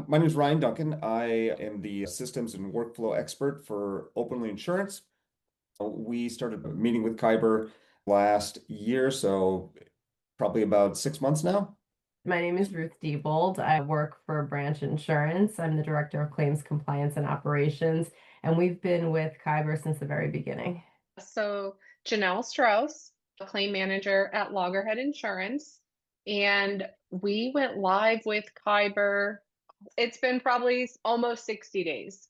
My name is Ryan Duncan. I am the systems and workflow expert for Openly Insurance. We started meeting with Kyber last year, so probably about 6 months now. My name is Ruth Diebold. I work for Branch Insurance. I'm the Director of Claims Compliance and Operations, and we've been with Kyber since the very beginning. So, Janell Strauss, a claim manager at Loggerhead Insurance, and we went live with Kyber. It's been probably almost 60 days.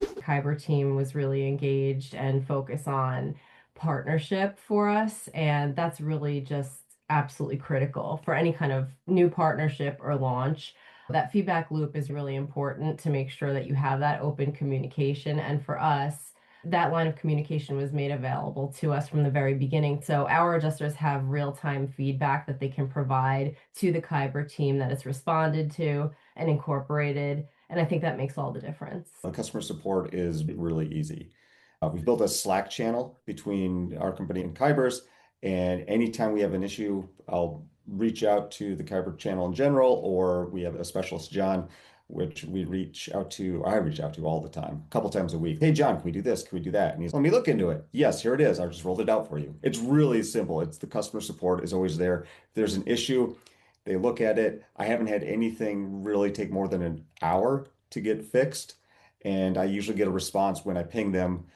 Kyber team was really engaged and focused on partnership for us, and that's really just absolutely critical for any kind of new partnership or launch. That feedback loop is really important to make sure that you have that open communication. And for us, that line of communication was made available to us from the very beginning. So our adjusters have real-time feedback that they can provide to the Kyber team that is responded to and incorporated. And I think that makes all the difference. Customer support is really easy. We've built a Slack channel between our company and Kyber's, and anytime we have an issue, I'll reach out to the Kyber channel in general, or we have a specialist, John, which I reach out to all the time, a couple times a week. Hey, John, can we do this? Can we do that? And he's, let me look into it. Yes, here it is. I just rolled it out for you. It's really simple. It's the customer support is always there. If there's an issue, they look at it. I haven't had anything really take more than an hour to get fixed. And I usually get a response when I ping them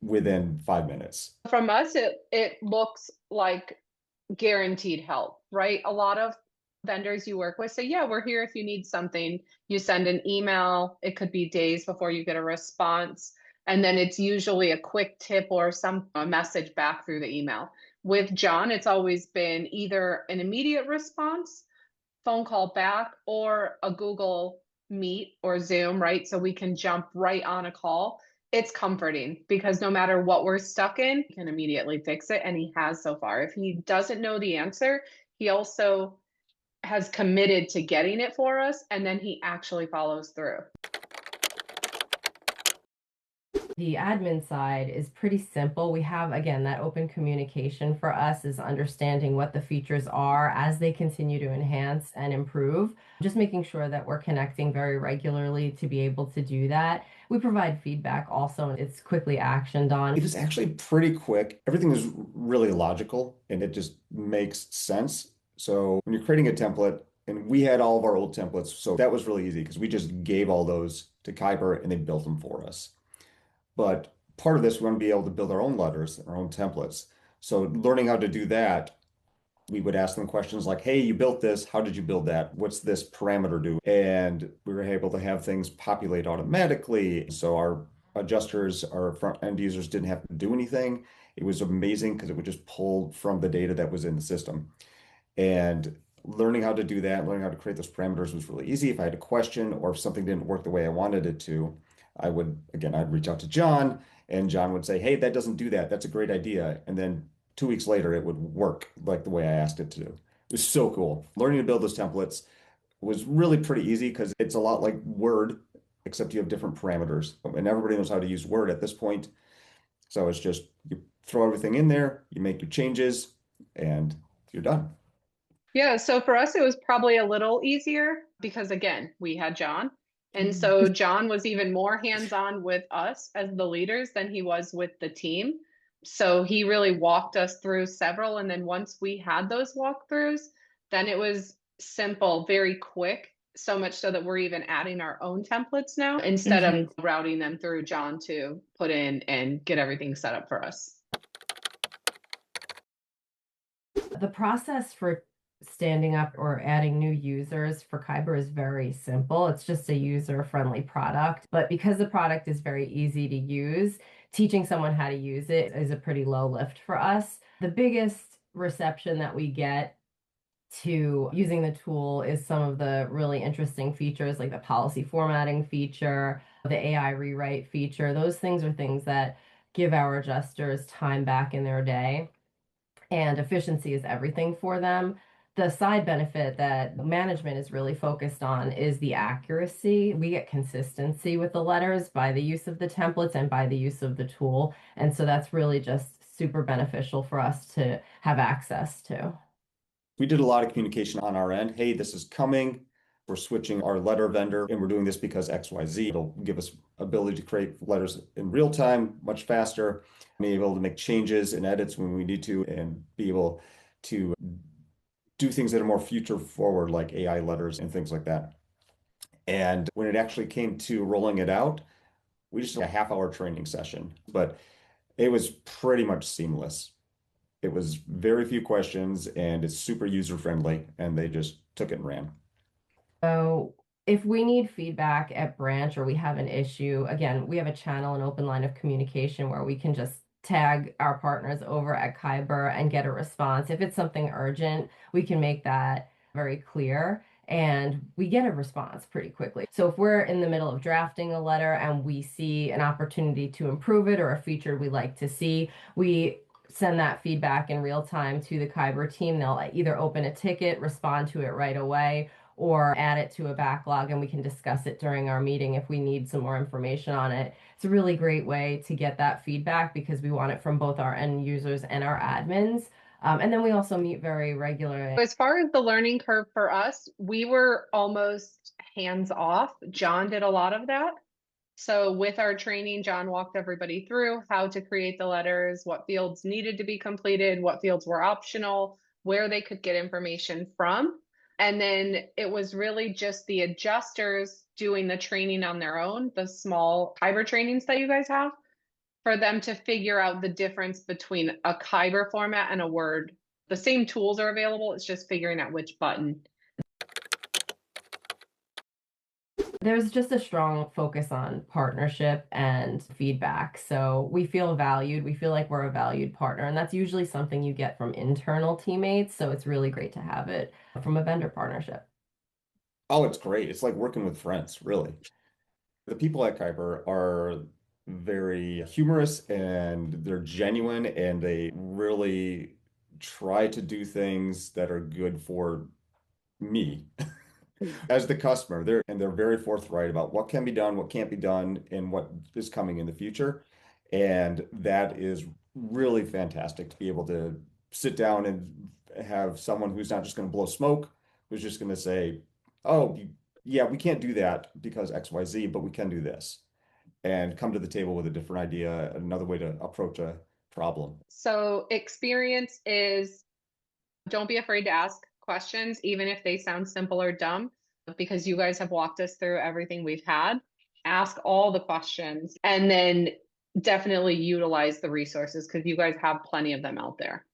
within 5 minutes. From us, it looks like guaranteed help, right? A lot of vendors you work with say, yeah, we're here if you need something. You send an email, it could be days before you get a response. And then it's usually a quick tip or a message back through the email. With John, it's always been either an immediate response, phone call back, or a Google Meet or Zoom, right? So we can jump right on a call. It's comforting because no matter what we're stuck in, he can immediately fix it. And he has so far. If he doesn't know the answer, he also has committed to getting it for us. And then he actually follows through. The admin side is pretty simple. We have, again, that open communication for us is understanding what the features are as they continue to enhance and improve. Just making sure that we're connecting very regularly to be able to do that. We provide feedback also, and it's quickly actioned on. It is actually pretty quick. Everything is really logical and it just makes sense. So when you're creating a template, and we had all of our old templates, so that was really easy because we just gave all those to Kyber and they built them for us. But part of this, we want to be able to build our own letters, our own templates. So learning how to do that, we would ask them questions like, hey, you built this. How did you build that? What's this parameter do? And we were able to have things populate automatically. So our adjusters, our front end users didn't have to do anything. It was amazing because it would just pull from the data that was in the system. And learning how to do that, learning how to create those parameters was really easy. If I had a question or if something didn't work the way I wanted it to, I'd reach out to John and John would say, hey, that doesn't do that. That's a great idea. And then 2 weeks later, it would work like the way I asked it to. It was so cool. Learning to build those templates was really pretty easy because it's a lot like Word, except you have different parameters. And everybody knows how to use Word at this point. So it's just you throw everything in there, you make your changes, and you're done. Yeah, so for us, it was probably a little easier because, again, we had John. And so John was even more hands-on with us as the leaders than he was with the team. So he really walked us through several. And then once we had those walkthroughs, then it was simple, very quick, so much so that we're even adding our own templates now instead Mhm. of routing them through John to put in and get everything set up for us. The process for standing up or adding new users for Kyber is very simple. It's just a user-friendly product. But because the product is very easy to use, teaching someone how to use it is a pretty low lift for us. The biggest reception that we get to using the tool is some of the really interesting features like the policy formatting feature, the AI rewrite feature. Those things are things that give our adjusters time back in their day, and efficiency is everything for them. The side benefit that management is really focused on is the accuracy. We get consistency with the letters by the use of the templates and by the use of the tool. And so that's really just super beneficial for us to have access to. We did a lot of communication on our end. Hey, this is coming. We're switching our letter vendor and we're doing this because XYZ. It'll give us ability to create letters in real time, much faster, be able to make changes and edits when we need to, and be able to do things that are more future forward, like AI letters and things like that. And when it actually came to rolling it out, we just had a half-hour training session, but it was pretty much seamless. It was very few questions and it's super user friendly, and they just took it and ran. So if we need feedback at branch or we have an issue, again, we have a channel, an open line of communication where we can just tag our partners over at Kyber and get a response. If it's something urgent, we can make that very clear and we get a response pretty quickly. So if we're in the middle of drafting a letter and we see an opportunity to improve it or a feature we like to see, we send that feedback in real time to the Kyber team. They'll either open a ticket, respond to it right away, or add it to a backlog and we can discuss it during our meeting if we need some more information on it. It's a really great way to get that feedback because we want it from both our end users and our admins. And then we also meet very regularly. As far as the learning curve for us, we were almost hands off. John did a lot of that. So with our training, John walked everybody through how to create the letters, what fields needed to be completed, what fields were optional, where they could get information from. And then it was really just the adjusters doing the training on their own, the small Kyber trainings that you guys have, for them to figure out the difference between a Kyber format and a Word. The same tools are available, it's just figuring out which button. There's just a strong focus on partnership and feedback. So we feel valued. We feel like we're a valued partner. And that's usually something you get from internal teammates. So it's really great to have it from a vendor partnership. Oh, it's great. It's like working with friends, really. The people at Kyber are very humorous and they're genuine and they really try to do things that are good for me as the customer. They're very forthright about what can be done, what can't be done, and what is coming in the future. And that is really fantastic to be able to sit down and have someone who's not just going to blow smoke, who's just going to say, "Oh, yeah, we can't do that because XYZ, but we can do this." And come to the table with a different idea, another way to approach a problem. So experience is, don't be afraid to ask questions, even if they sound simple or dumb, because you guys have walked us through everything we've had. Ask all the questions and then definitely utilize the resources because you guys have plenty of them out there.